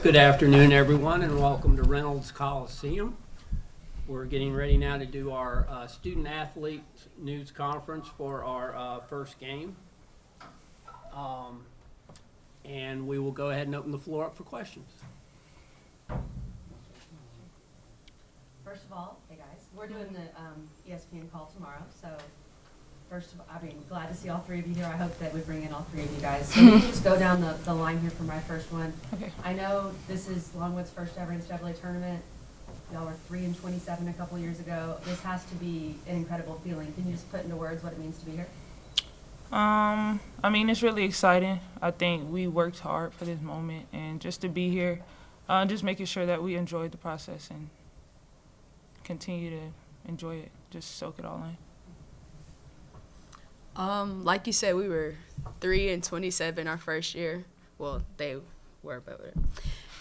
Good afternoon, everyone, and welcome to Reynolds Coliseum. We're getting ready now to do our student athlete news conference for our first game. And we will go ahead and open the floor up for questions. First of all, hey guys, we're doing the ESPN call tomorrow, so first of all, glad to see all three of you here. I hope that we bring in all three of you guys. So we can just go down the line here for my first one. Okay. I know this is Longwood's first ever NCAA tournament. Y'all were 3-27 a couple years ago. This has to be an incredible feeling. Can you just put into words what it means to be here? It's really exciting. I think we worked hard for this moment, and just to be here, just making sure that we enjoyed the process and continue to enjoy it, just soak it all in. Like you said, we were 3-27 our first year. Well, they were, but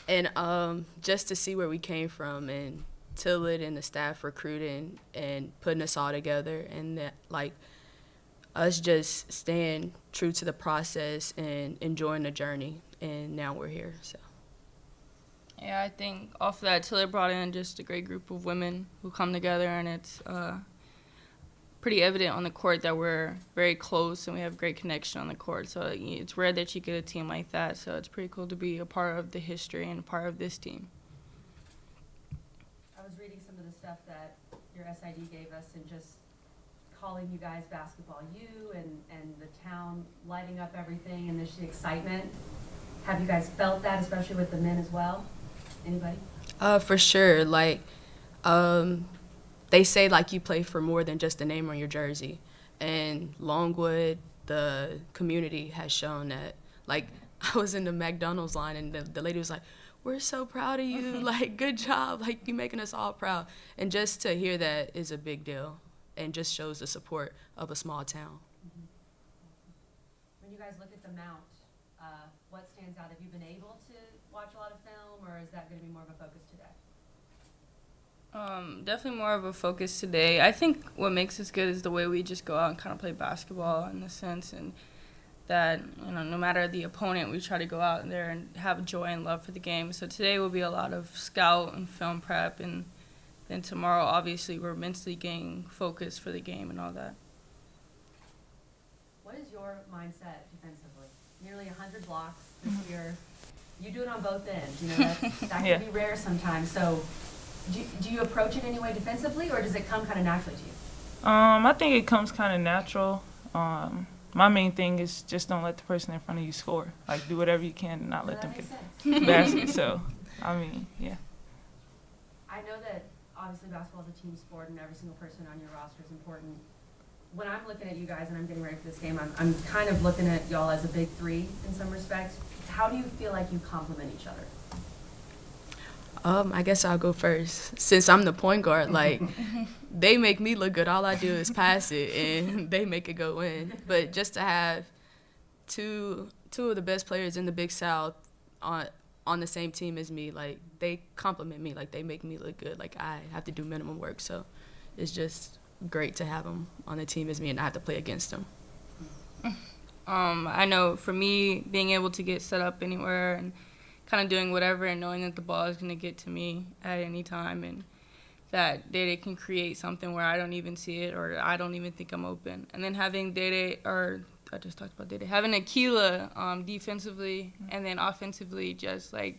and just to see where we came from and Tillett and the staff recruiting and putting us all together, and that us just staying true to the process and enjoying the journey, and now we're here. So. Yeah, I think off of that, Tillett brought in just a great group of women who come together, and it's pretty evident on the court that we're very close and we have great connection on the court. So it's rare that you get a team like that. So it's pretty cool to be a part of the history and a part of this team. I was reading some of the stuff that your SID gave us and just calling you guys basketball U and the town lighting up everything and the excitement. Have you guys felt that, especially with the men as well? Anybody? For sure. They say you play for more than just the name on your jersey, and Longwood, the community has shown that. I was in the McDonald's line, and the lady was like, "We're so proud of you. Good job. You're making us all proud." And just to hear that is a big deal, and just shows the support of a small town. Mm-hmm. When you guys look at the mount, what stands out? Have you been able to watch a lot of film, or is that going to be more of a focus today? Definitely more of a focus today. I think what makes us good is the way we just go out and kind of play basketball in the sense, and that, no matter the opponent, we try to go out there and have joy and love for the game. So today will be a lot of scout and film prep, and then tomorrow, obviously, we're mentally getting focused for the game and all that. What is your mindset defensively? Nearly 100 blocks this year. You do it on both ends. That can be rare sometimes. So do you approach it anyway defensively, or does it come kind of naturally to you? I think it comes kind of natural. My main thing is just don't let the person in front of you score. Do whatever you can and not let them get the basket. So, yeah. I know that obviously basketball is a team sport, and every single person on your roster is important. When I'm looking at you guys and I'm getting ready for this game, I'm kind of looking at y'all as a big three in some respects. How do you feel like you complement each other? I guess I'll go first. Since I'm the point guard, they make me look good. All I do is pass it, and they make it go in. But just to have two of the best players in the Big South on the same team as me, they compliment me. They make me look good. I have to do minimum work. So it's just great to have them on the team as me, and I have to play against them. I know for me, being able to get set up anywhere and kind of doing whatever and knowing that the ball is going to get to me at any time, and that Dede can create something where I don't even see it or I don't even think I'm open. And then having Dede, or I just talked about Dede, having Akila defensively and then offensively, just if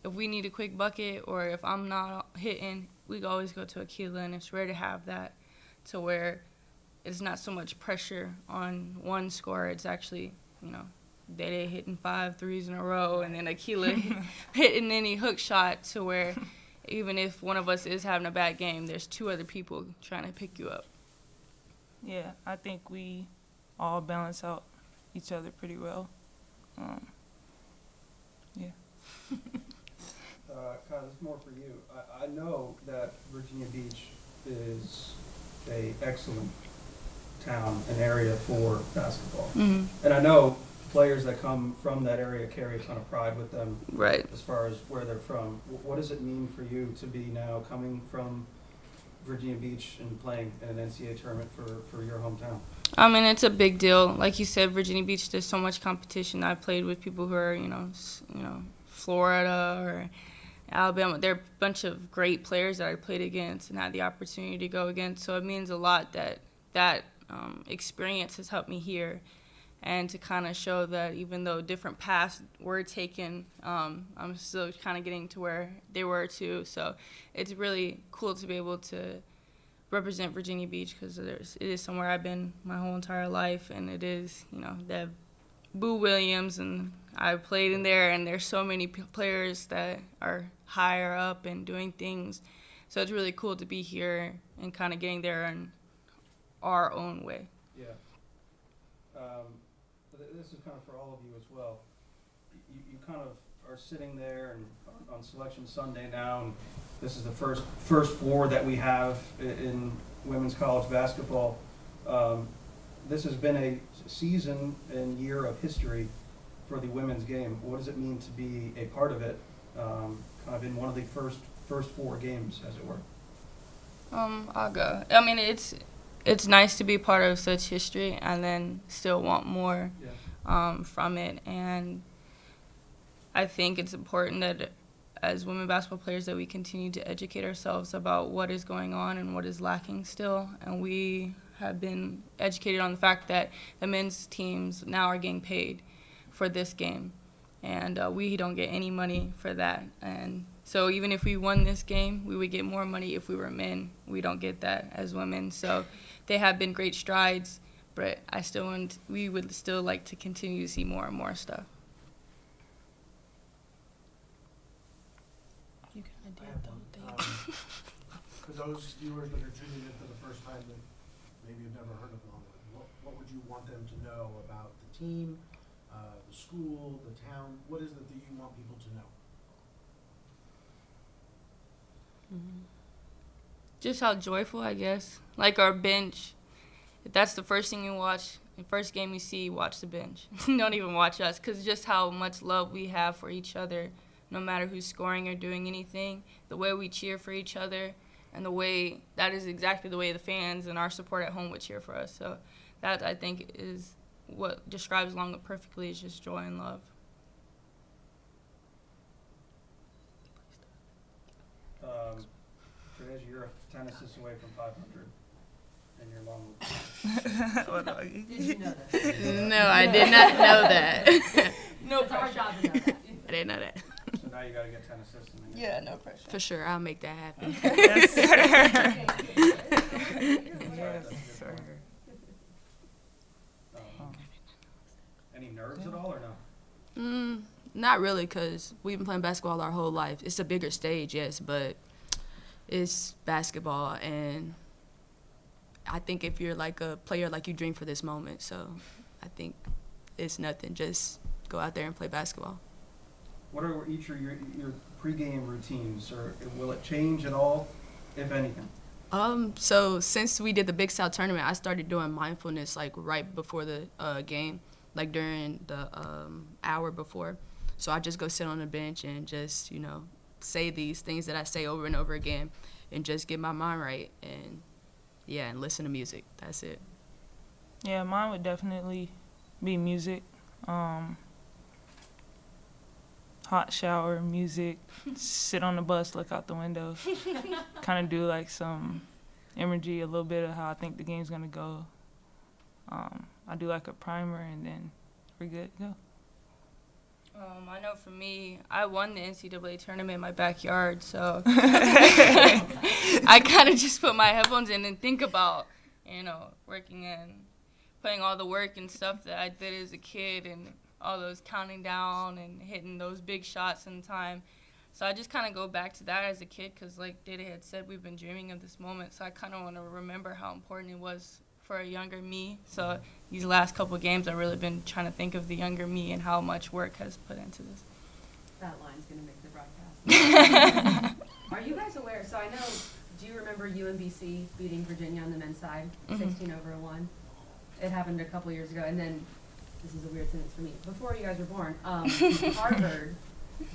we need a quick bucket or if I'm not hitting, we always go to Akila, and it's rare to have that to where it's not so much pressure on one scorer. It's actually, Dede hitting 5 threes in a row, and then Akila hitting any hook shot to where even if one of us is having a bad game, there's 2 other people trying to pick you up. Yeah, I think we all balance out each other pretty well. Yeah. Kyle, this is more for you. I know that Virginia Beach is an excellent town, an area for basketball. Mm-hmm. And I know players that come from that area carry a ton of pride with them, Right. as far as where they're from. What does it mean for you to be now coming from Virginia Beach and playing in an NCAA tournament for your hometown? It's a big deal. Like you said, Virginia Beach, there's so much competition. I played with people who are, Florida or Alabama. They're a bunch of great players that I played against and had the opportunity to go against. So it means a lot that experience has helped me here, and to kind of show that even though different paths were taken, I'm still kind of getting to where they were too. So it's really cool to be able to represent Virginia Beach, because it is somewhere I've been my whole entire life, and it is, they have Boo Williams, and I played in there, and there's so many players that are higher up and doing things. So it's really cool to be here and kind of getting there in our own way. Yeah. This is kind of for all of you as well. You kind of are sitting there and on Selection Sunday now, and this is the first four that we have in women's college basketball. This has been a season and year of history for the women's game. What does it mean to be a part of it, kind of in one of the first four games, as it were? I'll go. I mean, it's nice to be part of such history and then still want more from it. And I think it's important that as women basketball players that we continue to educate ourselves about what is going on and what is lacking still. And we have been educated on the fact that the men's teams now are getting paid for this game. And we don't get any money for that. And so even if we won this game, we would get more money if we were men. We don't get that as women. So they have been great strides, but we would still like to continue to see more and more stuff. You kind of did the whole thing. For those viewers that are tuning in for the first time that maybe have never heard of Longwood, what would you want them to know about the team, the school, the town? What is it that you want people to know? Just how joyful, I guess. Like our bench, if that's the first thing you watch, the first game you see, watch the bench. Don't even watch us, because just how much love we have for each other, no matter who's scoring or doing anything, the way we cheer for each other, and that is exactly the way the fans and our support at home would cheer for us. So that, I think, is what describes Longwood perfectly, is just joy and love. Trez, you're 10 assists away from 500, and you're Longwood. Did you know that? No, I did not know that. No It's our job to know that. I didn't know that. So now you got to get 10 assists in the game. Yeah, no pressure. For sure, I'll make that happen. Yes, sir. Any nerves at all or no? Not really, because we've been playing basketball our whole life. It's a bigger stage, yes, but it's basketball, and I think if you're like a player, like you dream for this moment. So I think it's nothing. Just go out there and play basketball. What are each of your pregame routines, or will it change at all, if anything? So since we did the Big South tournament, I started doing mindfulness like right before the game, like during the hour before. So I just go sit on the bench and just, say these things that I say over and over again and just get my mind right and listen to music. That's it. Yeah, mine would definitely be music. Hot shower, music, sit on the bus, look out the window, kind of do like some imagery, a little bit of how I think the game's going to go. I do like a primer, and then we're good to go. I know for me, I won the NCAA tournament in my backyard, so I kind of just put my headphones in and think about, working and putting all the work and stuff that I did as a kid and all those counting down and hitting those big shots in time. So I just kind of go back to that as a kid because, like Dede had said, we've been dreaming of this moment. So I kind of want to remember how important it was for a younger me. So these last couple of games, I've really been trying to think of the younger me and how much work has put into this. That line's going to make the broadcast. Are you guys aware? So I know, do you remember UMBC beating Virginia on the men's side, 16-1? It happened a couple years ago. And then, this is a weird sentence for me, before you guys were born, Harvard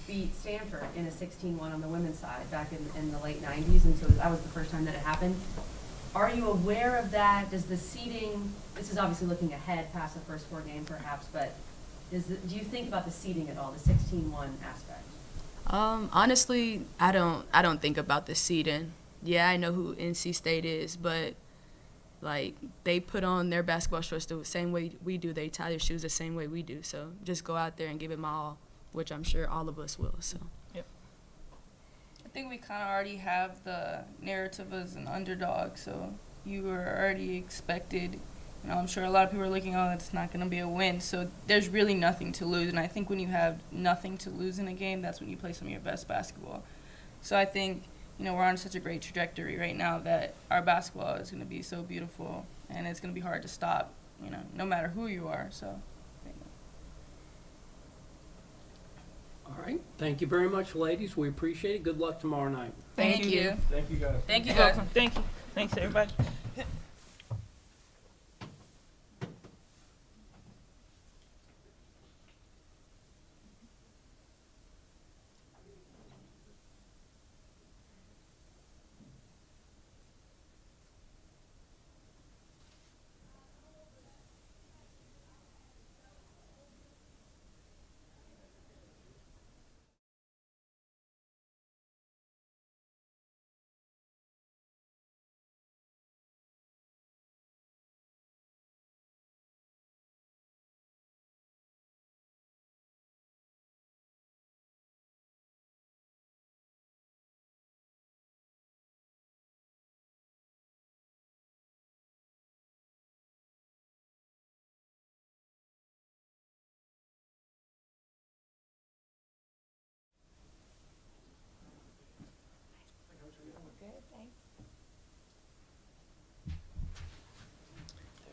beat Stanford in a 16-1 on the women's side back in the late 90s. And so that was the first time that it happened. Are you aware of that? Does the seeding, this is obviously looking ahead past the first four game perhaps, but do you think about the seeding at all, the 16-1 aspect? Honestly, I don't think about the seeding. Yeah, I know who NC State is, but like they put on their basketball shorts the same way we do. They tie their shoes the same way we do. So just go out there and give it my all, which I'm sure all of us will. So. I think we kind of already have the narrative as an underdog, so you are already expected. I'm sure a lot of people are looking, oh, it's not going to be a win. So there's really nothing to lose. And I think when you have nothing to lose in a game, that's when you play some of your best basketball. So I think, we're on such a great trajectory right now that our basketball is going to be so beautiful, and it's going to be hard to stop, no matter who you are. So. All right. Thank you very much, ladies. We appreciate it. Good luck tomorrow night. Thank you. Thank you, guys. Thank you, You're guys. welcome. Thank you. Thanks, everybody.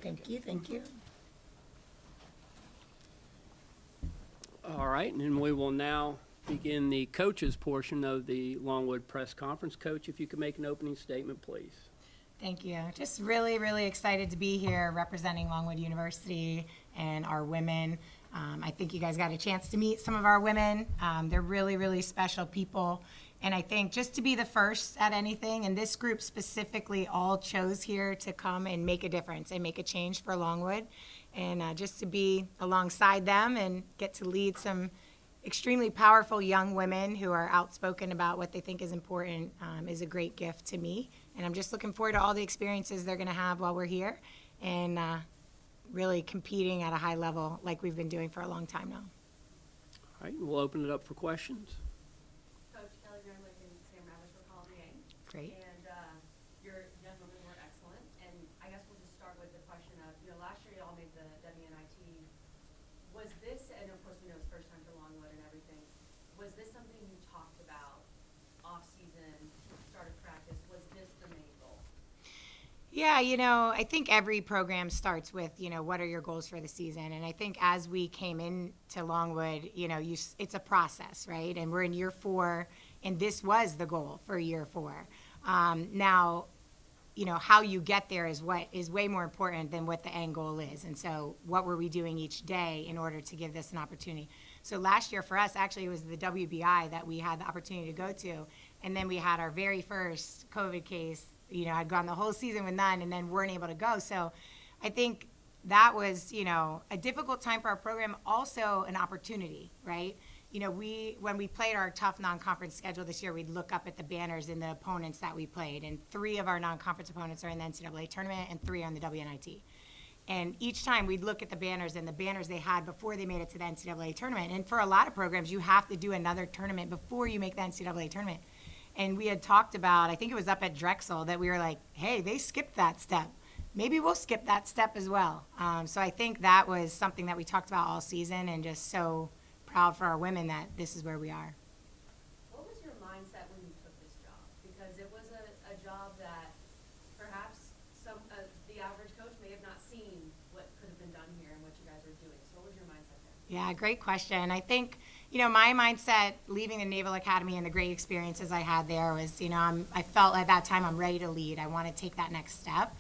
Thank you, thank you. All right, and then we will now begin the coaches portion of the Longwood press conference. Coach, if you could make an opening statement, please. Thank you. Just really, really excited to be here representing Longwood University and our women. I think you guys got a chance to meet some of our women. They're really, really special people. And I think just to be the first at anything, and this group specifically all chose here to come and make a difference and make a change for Longwood. And just to be alongside them and get to lead some extremely powerful young women who are outspoken about what they think is important is a great gift to me. And I'm just looking forward to all the experiences they're going to have while we're here and really competing at a high level like we've been doing for a long time now. All right, we'll open it up for questions. Coach Kelly Grenwick and Sam Ravish were calling the game. Great. And your young women were excellent. And I guess we'll just start with the question of, last year you all made the WNIT. Was this, and of course we know it's first time for Longwood and everything, was this something you talked about off-season, start of practice? Was this the main goal? Yeah, I think every program starts with, what are your goals for the season? And I think as we came into Longwood, it's a process, right? And we're in year 4, and this was the goal for year 4. Now, how you get there is what is way more important than what the end goal is. And so what were we doing each day in order to give this an opportunity? So last year for us, actually, it was the WBI that we had the opportunity to go to. And then we had our very first COVID case. I'd gone the whole season with none and then weren't able to go. So I think that was, a difficult time for our program, also an opportunity, right? When we played our tough non-conference schedule this year, we'd look up at the banners and the opponents that we played. And 3 of our non-conference opponents are in the NCAA tournament and 3 are in the WNIT. And each time we'd look at the banners and the banners they had before they made it to the NCAA tournament. And for a lot of programs, you have to do another tournament before you make the NCAA tournament. And we had talked about, I think it was up at Drexel, that we were like, hey, they skipped that step. Maybe we'll skip that step as well. So I think that was something that we talked about all season, and just so proud for our women that this is where we are. What was your mindset when you took this job? Because it was a job that perhaps the average coach may have not seen what could have been done here and what you guys are doing. So what was your mindset there? Yeah, great question. I think, my mindset leaving the Naval Academy and the great experiences I had there was, I felt at that time I'm ready to lead. I want to take that next step.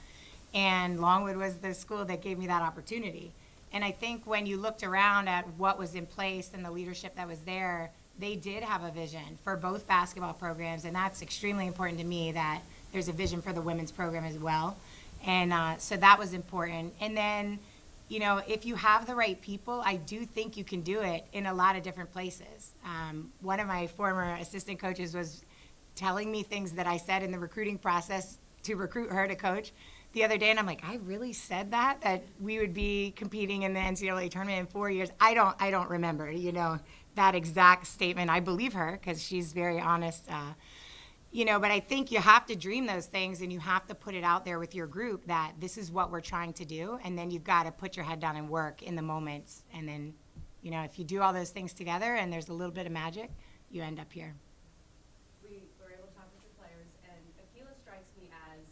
And Longwood was the school that gave me that opportunity. And I think when you looked around at what was in place and the leadership that was there, they did have a vision for both basketball programs. And that's extremely important to me, that there's a vision for the women's program as well. And so that was important. And then, you know, if you have the right people, I do think you can do it in a lot of different places. One of my former assistant coaches was telling me things that I said in the recruiting process to recruit her to coach the other day, and I'm like, I really said that we would be competing in the NCAA tournament in 4 years. I don't remember, you know, that exact statement. I believe her because she's very honest. You know, but I think you have to dream those things and you have to put it out there with your group that this is what we're trying to do. And then you've got to put your head down and work in the moments. And then, you know, if you do all those things together and there's a little bit of magic, you end up here. We were able to talk with your players, and Akila strikes me as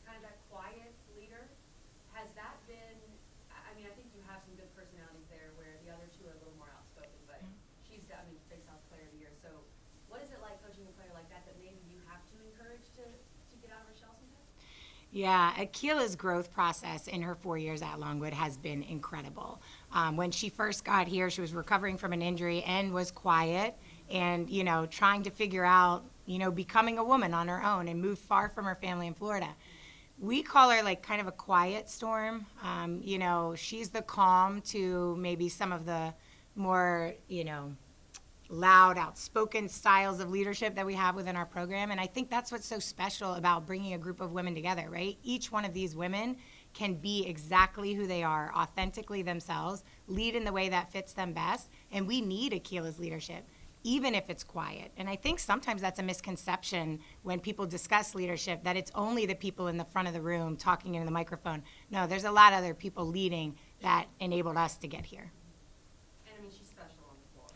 kind of that quiet leader. Has that been, I mean, I think you have some good personalities there where the other two are a little more outspoken, but she's, I mean, Big South Player of the Year. So what is it like coaching a player like that maybe you have to encourage to get out of her shell sometimes? Yeah, Akila's growth process in her 4 years at Longwood has been incredible. When she first got here, she was recovering from an injury and was quiet and, you know, trying to figure out, you know, becoming a woman on her own and moved far from her family in Florida. We call her like kind of a quiet storm. You know, she's the calm to maybe some of the more, you know, loud, outspoken styles of leadership that we have within our program. And I think that's what's so special about bringing a group of women together, right? Each one of these women can be exactly who they are, authentically themselves, lead in the way that fits them best. And we need Akila's leadership, even if it's quiet. And I think sometimes that's a misconception when people discuss leadership, that it's only the people in the front of the room talking into the microphone. No, there's a lot of other people leading that enabled us to get here. And I mean, she's special on the floor.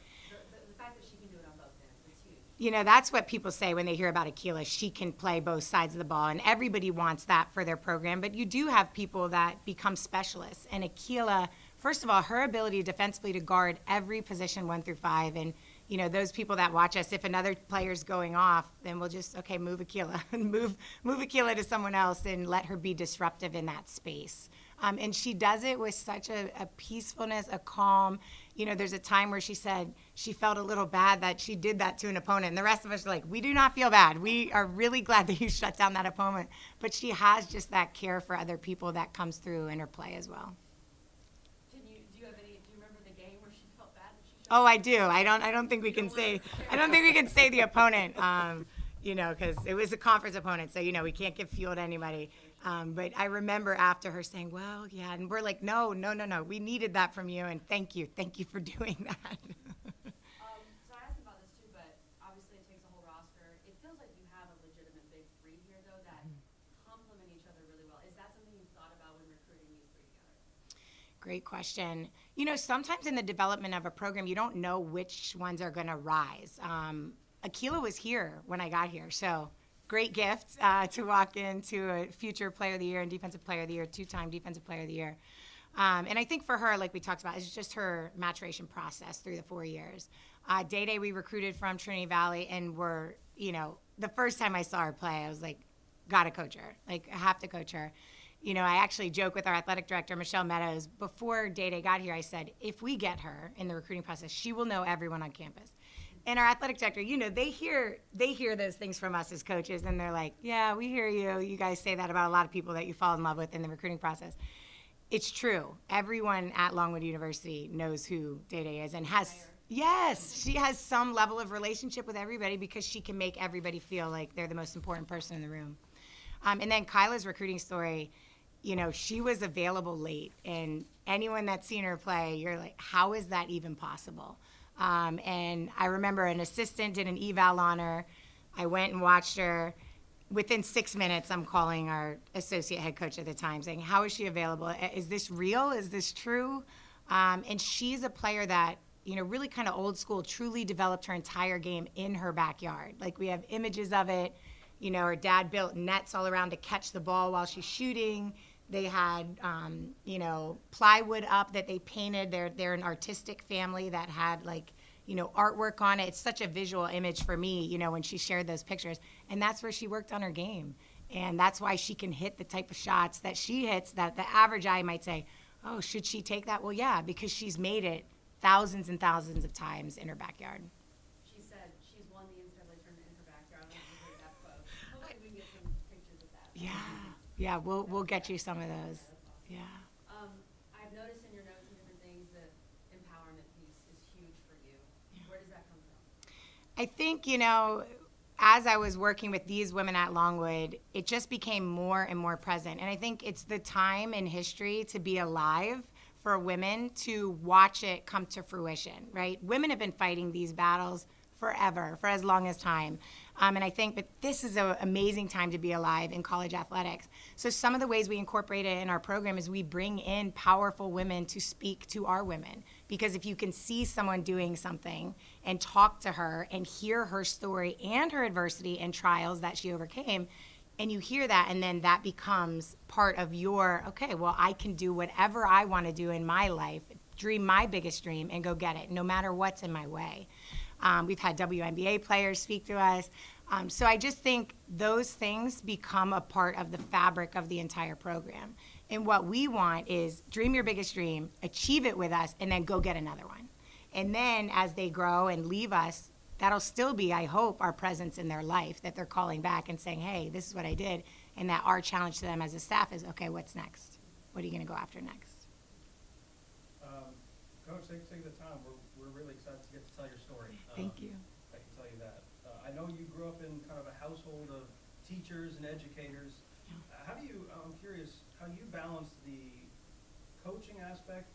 The fact that she can do it on both ends is huge. You know, that's what people say when they hear about Akila. She can play both sides of the ball, and everybody wants that for their program. But you do have people that become specialists. And Akila, first of all, her ability defensively to guard every position 1 through 5. And, you know, those people that watch us, if another player's going off, then we'll just, okay, move Akila and move Akila to someone else and let her be disruptive in that space. And she does it with such a peacefulness, a calm. You know, there's a time where she said she felt a little bad that she did that to an opponent. And the rest of us are like, we do not feel bad. We are really glad that you shut down that opponent. But she has just that care for other people that comes through in her play as well. Do you remember the game where she felt bad that she shot? Oh, I do. I don't think we can say the opponent, you know, because it was a conference opponent. So, you know, we can't give fuel to anybody. But I remember after her saying, well, yeah, and we're like, no, we needed that from you, and thank you for doing that. So I asked about this too, but obviously it takes a whole roster. It feels like you have a legitimate big three here, though, that complement each other really well. Is that something you thought about when recruiting these three together? Great question. You know, sometimes in the development of a program, you don't know which ones are going to rise. Akila was here when I got here, so great gift to walk into a future player of the year and defensive player of the year, 2-time defensive player of the year. And I think for her, like we talked about, it's just her maturation process through the 4 years. Day we recruited from Trinity Valley, and we're, you know, the first time I saw her play, I was like, gotta coach her. Like, I have to coach her. You know, I actually joke with our athletic director, Michelle Meadows, before Day got here, I said, if we get her in the recruiting process, she will know everyone on campus. And our athletic director, you know, they hear those things from us as coaches, and they're like, yeah, we hear you. You guys say that about a lot of people that you fall in love with in the recruiting process. It's true. Everyone at Longwood University knows who Day is and has, yes, she has some level of relationship with everybody because she can make everybody feel like they're the most important person in the room. And then Kyla's recruiting story, you know, she was available late, and anyone that's seen her play, you're like, how is that even possible? And I remember an assistant did an eval on her. I went and watched her. Within 6 minutes, I'm calling our associate head coach at the time saying, how is she available? Is this real? Is this true? And she's a player that, you know, really kind of old school, truly developed her entire game in her backyard. Like, we have images of it. You know, her dad built nets all around to catch the ball while she's shooting. They had, you know, plywood up that they painted. They're an artistic family that had, like, you know, artwork on it. It's such a visual image for me, you know, when she shared those pictures. And that's where she worked on her game. And that's why she can hit the type of shots that she hits that the average eye might say, oh, should she take that? Well, yeah, because she's made it thousands and thousands of times in her backyard. She said she's won the NCAA tournament in her backyard. I don't know if you heard that quote. Hopefully we can get some pictures of that. Yeah, we'll get you some of those. Yeah. I Where does that come from? I think, you know, as I was working with these women at Longwood, it just became more and more present. And I think it's the time in history to be alive for women to watch it come to fruition, right? Women have been fighting these battles forever, for as long as time. And I think, but this is an amazing time to be alive in college athletics. So some of the ways we incorporate it in our program is we bring in powerful women to speak to our women. Because if you can see someone doing something and talk to her and hear her story and her adversity and trials that she overcame, and you hear that, and then that becomes part of your, okay, well, I can do whatever I want to do in my life, dream my biggest dream, and go get it, no matter what's in my way. We've had WNBA players speak to us. So I just think those things become a part of the fabric of the entire program. And what we want is dream your biggest dream, achieve it with us, and then go get another one. And then as they grow and leave us, that'll still be, I hope, our presence in their life, that they're calling back and saying, hey, this is what I did. And that our challenge to them as a staff is, okay, what's next? What are you going to go after next? Coach, take the time. We're really excited to get to tell your story. Thank you. I can tell you that. I know you grew up in kind of a household of teachers and educators. How do you, I'm curious, how do you balance the coaching aspect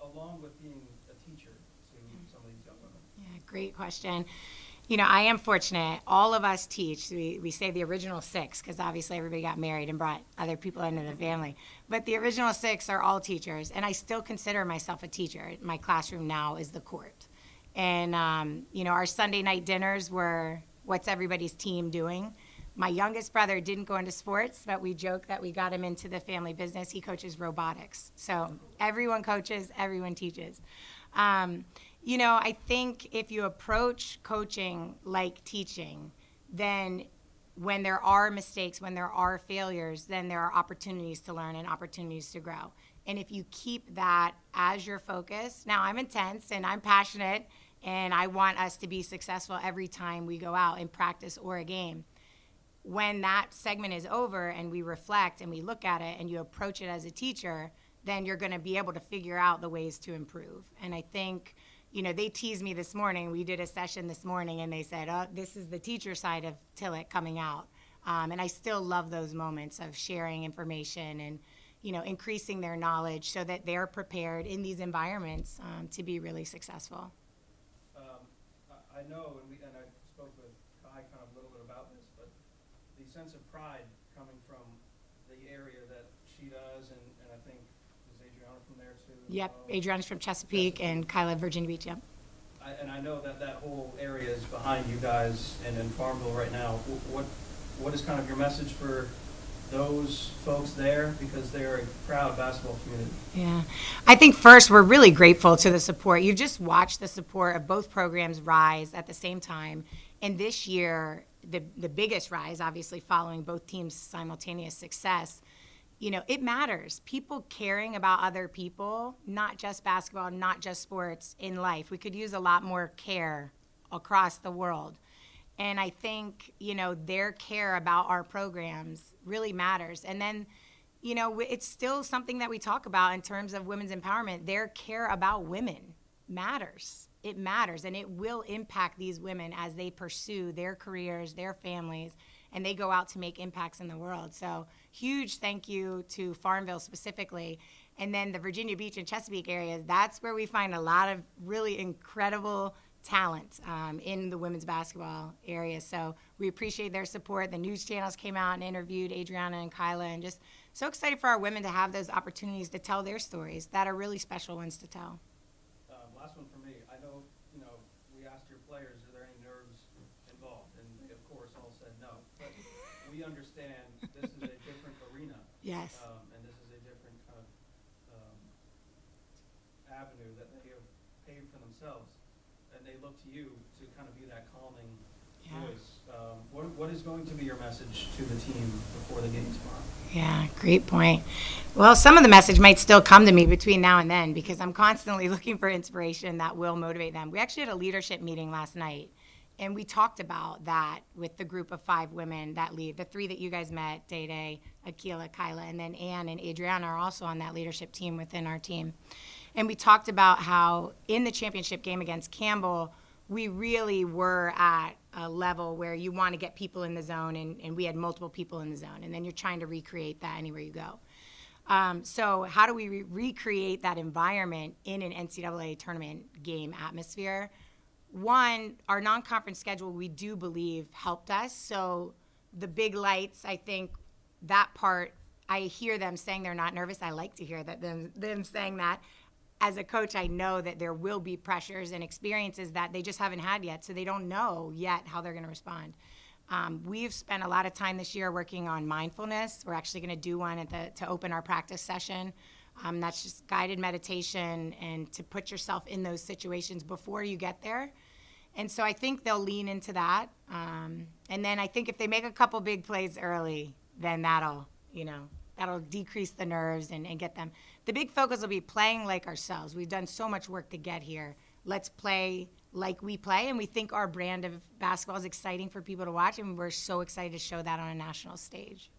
along with being a teacher to some of these young women? Yeah, great question. You know, I am fortunate. All of us teach. We say the original six because obviously everybody got married and brought other people into the family. But the original six are all teachers, and I still consider myself a teacher. My classroom now is the court. And, you know, our Sunday night dinners were what's everybody's team doing. My youngest brother didn't go into sports, but we joke that we got him into the family business. He coaches robotics. So everyone coaches, everyone teaches. You know, I think if you approach coaching like teaching, then when there are mistakes, when there are failures, then there are opportunities to learn and opportunities to grow. And if you keep that as your focus, now I'm intense and I'm passionate and I want us to be successful every time we go out and practice or a game. When that segment is over and we reflect and we look at it and you approach it as a teacher, then you're going to be able to figure out the ways to improve. And I think, you know, they teased me this morning. We did a session this morning, and they said, oh, this is the teacher side of Tillett coming out. And I still love those moments of sharing information and, you know, increasing their knowledge so that they're prepared in these environments to be really successful. I know, and I spoke with Kai kind of a little bit about this, but the sense of pride coming from the area that she does, and I think, is Adriana from there too? Yep, Adriana's from Chesapeake and Kyla, Virginia Beach, yep. I know that whole area is behind you guys and in Farmville right now. What is kind of your message for those folks there, because they're a proud basketball community? Yeah. I think first we're really grateful to the support. You've just watched the support of both programs rise at the same time. And this year, the biggest rise, obviously following both teams' simultaneous success, you know, it matters. People caring about other people, not just basketball, not just sports, in life. We could use a lot more care across the world. And I think, you know, their care about our programs really matters. And then, you know, it's still something that we talk about in terms of women's empowerment. Their care about women matters. It matters, and it will impact these women as they pursue their careers, their families, and they go out to make impacts in the world. So huge thank you to Farmville specifically. And then the Virginia Beach and Chesapeake areas, that's where we find a lot of really incredible talent in the women's basketball area. So we appreciate their support. The news channels came out and interviewed Adriana and Kyla, and just so excited for our women to have those opportunities to tell their stories that are really special ones to tell. Last one for me. I know, you know, we asked your players, are there any nerves involved? And they, of course, all said no. But we understand this is a different arena. Yes. And this is a different kind of avenue that they have paved for themselves. And they look to you to kind of be that calming voice. What is going to be your message to the team before the game tomorrow? Yeah, great point. Well, some of the message might still come to me between now and then because I'm constantly looking for inspiration that will motivate them. We actually had a leadership meeting last night, and we talked about that with the group of 5 women that lead. The 3 that you guys met, Day Day, Akila, Kyla, and then Ann and Adriana are also on that leadership team within our team. And we talked about how in the championship game against Campbell, we really were at a level where you want to get people in the zone, and we had multiple people in the zone, and then you're trying to recreate that anywhere you go. So how do we recreate that environment in an NCAA tournament game atmosphere? One, our non-conference schedule, we do believe, helped us. So the big lights, I think that part, I hear them saying they're not nervous. I like to hear that them saying that. As a coach, I know that there will be pressures and experiences that they just haven't had yet, so they don't know yet how they're going to respond. We've spent a lot of time this year working on mindfulness. We're actually going to do one to open our practice session. That's just guided meditation and to put yourself in those situations before you get there. And so I think they'll lean into that. And then I think if they make a couple big plays early, then that'll decrease the nerves and get them. The big focus will be playing like ourselves. We've done so much work to get here. Let's play like we play, and we think our brand of basketball is exciting for people to watch, and we're so excited to show that on a national stage.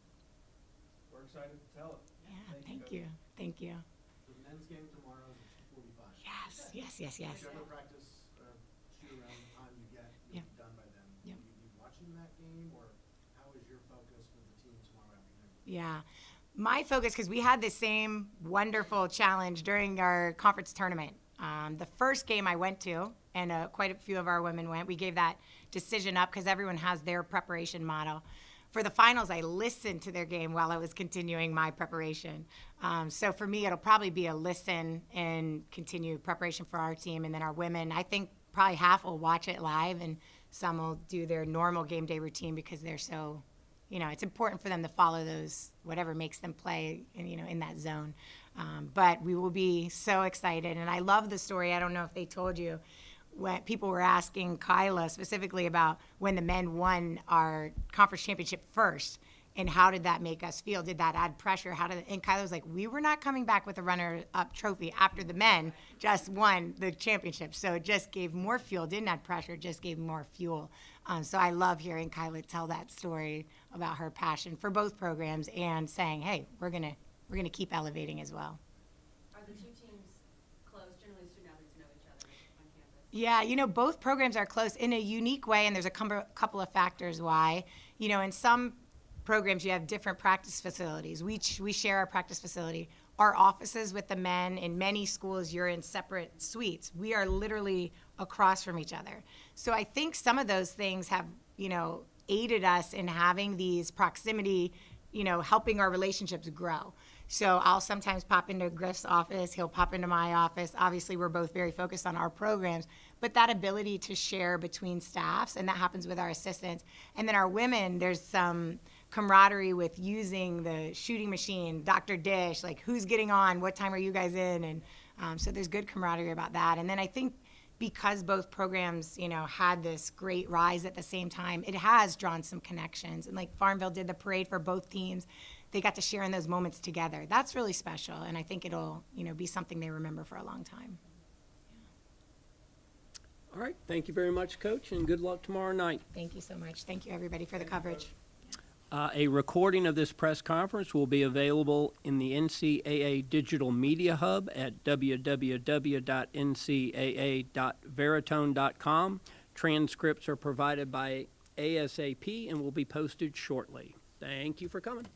We're excited to tell it. Yeah, thank you. Thank you. The men's game tomorrow is at 2:45. Yes. Whichever practice or shoot around the time you get, you'll be done by then. Yep. Will you be watching that game, or how is your focus with the team tomorrow afternoon? Yeah. My focus, because we had the same wonderful challenge during our conference tournament. The first game I went to, and quite a few of our women went, we gave that decision up because everyone has their preparation model. For the finals, I listened to their game while I was continuing my preparation. So for me, it'll probably be a listen and continue preparation for our team. And then our women, I think probably half will watch it live, and some will do their normal game day routine because they're so, it's important for them to follow those, whatever makes them play, in that zone. But we will be so excited. And I love the story. I don't know if they told you, when people were asking Kyla specifically about when the men won our conference championship first, and how did that make us feel? Did that add pressure? And Kyla was like, we were not coming back with a runner-up trophy after the men just won the championship. So it just gave more fuel, didn't add pressure, just gave more fuel. So I love hearing Kyla tell that story about her passion for both programs and saying, hey, we're gonna keep elevating as well. Are the two teams close? Generally, student athletes know each other on campus. Yeah, both programs are close in a unique way, and there's a couple of factors why. In some programs, you have different practice facilities. We share our practice facility. Our offices with the men, in many schools, you're in separate suites. We are literally across from each other. So I think some of those things have, aided us in having these proximity, helping our relationships grow. So I'll sometimes pop into Griff's office. He'll pop into my office. Obviously, we're both very focused on our programs, but that ability to share between staffs, and that happens with our assistants. And then our women, there's some camaraderie with using the shooting machine, Dr. Dish, like who's getting on, what time are you guys in? And so there's good camaraderie about that. And then I think because both programs, had this great rise at the same time, it has drawn some connections. And like Farmville did the parade for both teams. They got to share in those moments together. That's really special, and I think it'll, be something they remember for a long time. All right, thank you very much, Coach, and good luck tomorrow night. Thank you so much. Thank you, everybody, for the coverage. A recording of this press conference will be available in the NCAA Digital Media Hub at www.ncaa.veritone.com. Transcripts are provided by ASAP and will be posted shortly. Thank you for coming.